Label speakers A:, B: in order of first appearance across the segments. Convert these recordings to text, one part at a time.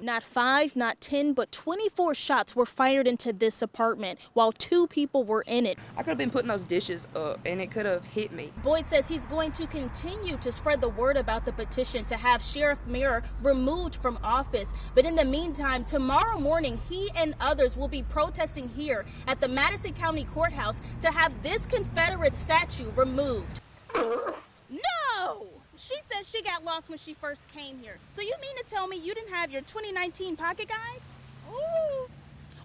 A: Not 5, not 10, but 24 shots were fired into this apartment while 2 people were in it.
B: I could have been putting those dishes up and it could have hit me.
A: Boyd says he's going to continue to spread the word about the petition to have Sheriff Muir removed from office. But in the meantime, tomorrow morning, he and others will be protesting here at the Madison County Courthouse to have this Confederate statue removed. No! She said she got lost when she first came here. So you mean to tell me you didn't have your 2019 pocket guide? Ooh.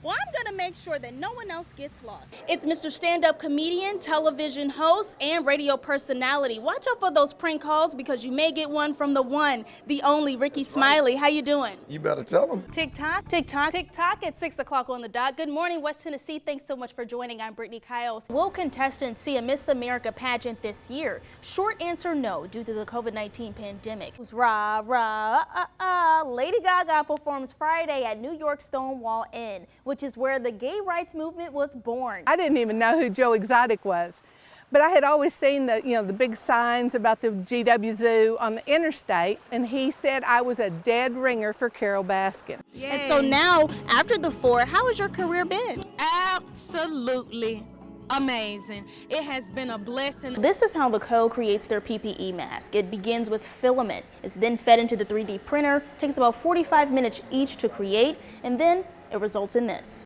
A: Well, I'm gonna make sure that no one else gets lost. It's Mr. Stand-Up comedian, television host, and radio personality. Watch out for those prank calls because you may get one from the one, the only Ricky Smiley. How you doing?
C: You better tell them.
A: Tick-tock, tick-tock, tick-tock at 6 o'clock on the dot. Good morning, West Tennessee. Thanks so much for joining. I'm Brittany Kyles. Will contestants see a Miss America pageant this year? Short answer, no, due to the COVID-19 pandemic. Rah, rah, Lady Gaga performs Friday at New York Stonewall Inn, which is where the gay rights movement was born.
D: I didn't even know who Joe Exotic was, but I had always seen the big signs about the GW Zoo on the interstate, and he said I was a dead ringer for Carol Baskin.
A: Yay. And so now, after the 4, how has your career been?
E: Absolutely amazing. It has been a blessing.
A: This is how the Co creates their PPE mask. It begins with filament. It's then fed into the 3D printer, takes about 45 minutes each to create, and then it results in this.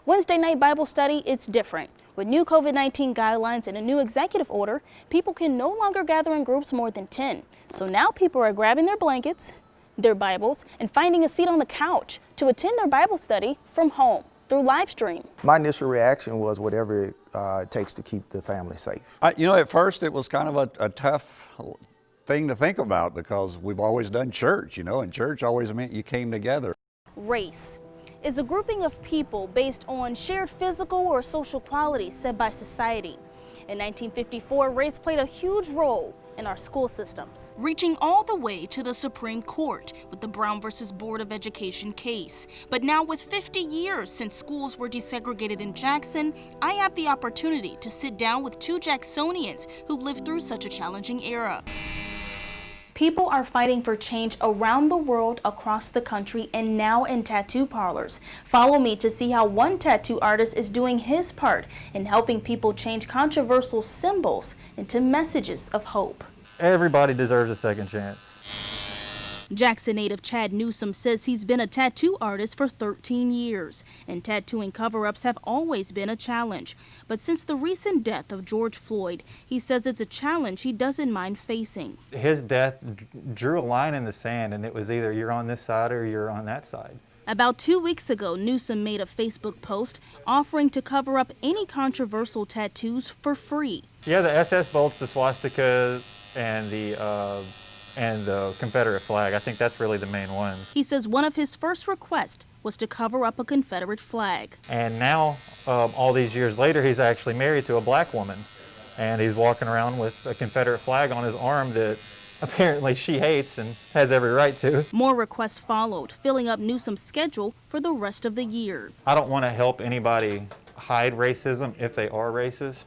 A: Wednesday night Bible study, it's different. With new COVID-19 guidelines and a new executive order, people can no longer gather in groups more than 10. So now people are grabbing their blankets, their Bibles, and finding a seat on the couch to attend their Bible study from home through live stream.
C: My initial reaction was whatever it takes to keep the family safe.
F: At first it was kind of a tough thing to think about because we've always done church, and church always meant you came together.
A: Race is a grouping of people based on shared physical or social qualities set by society. In 1954, race played a huge role in our school systems, reaching all the way to the Supreme Court with the Brown versus Board of Education case. But now, with 50 years since schools were desegregated in Jackson, I have the opportunity to sit down with 2 Jacksonians who lived through such a challenging era. People are fighting for change around the world, across the country, and now in tattoo parlors. Follow me to see how one tattoo artist is doing his part in helping people change controversial symbols into messages of hope.
G: Everybody deserves a second chance.
A: Jackson native Chad NEWSOM says he's been a tattoo artist for 13 years, and tattooing cover-ups have always been a challenge. But since the recent death of George Floyd, he says it's a challenge he doesn't mind facing.
G: His death drew a line in the sand, and it was either you're on this side or you're on that side.
A: About 2 weeks ago, NEWSOM made a Facebook post offering to cover up any controversial tattoos for free.
G: Yeah, the SS bolts, the swastika, and the Confederate flag. I think that's really the main one.
A: He says one of his first requests was to cover up a Confederate flag.
G: And now, all these years later, he's actually married to a black woman. And he's walking around with a Confederate flag on his arm that apparently she hates and has every right to.
A: More requests followed, filling up NEWSOM's schedule for the rest of the year.
G: I don't want to help anybody hide racism if they are racist.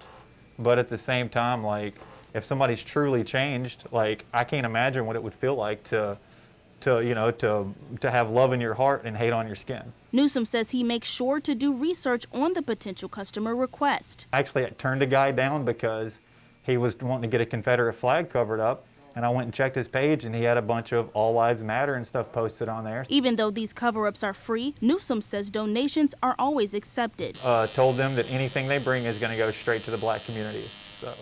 G: But at the same time, if somebody's truly changed, I can't imagine what it would feel like to have love in your heart and hate on your skin.
A: NEWSOM says he makes sure to do research on the potential customer request.
G: Actually, I turned a guy down because he was wanting to get a Confederate flag covered up, and I went and checked his page, and he had a bunch of All Lives Matter and stuff posted on there.
A: Even though these cover-ups are free, NEWSOM says donations are always accepted.
G: Told them that anything they bring is going to go straight to the black community. So.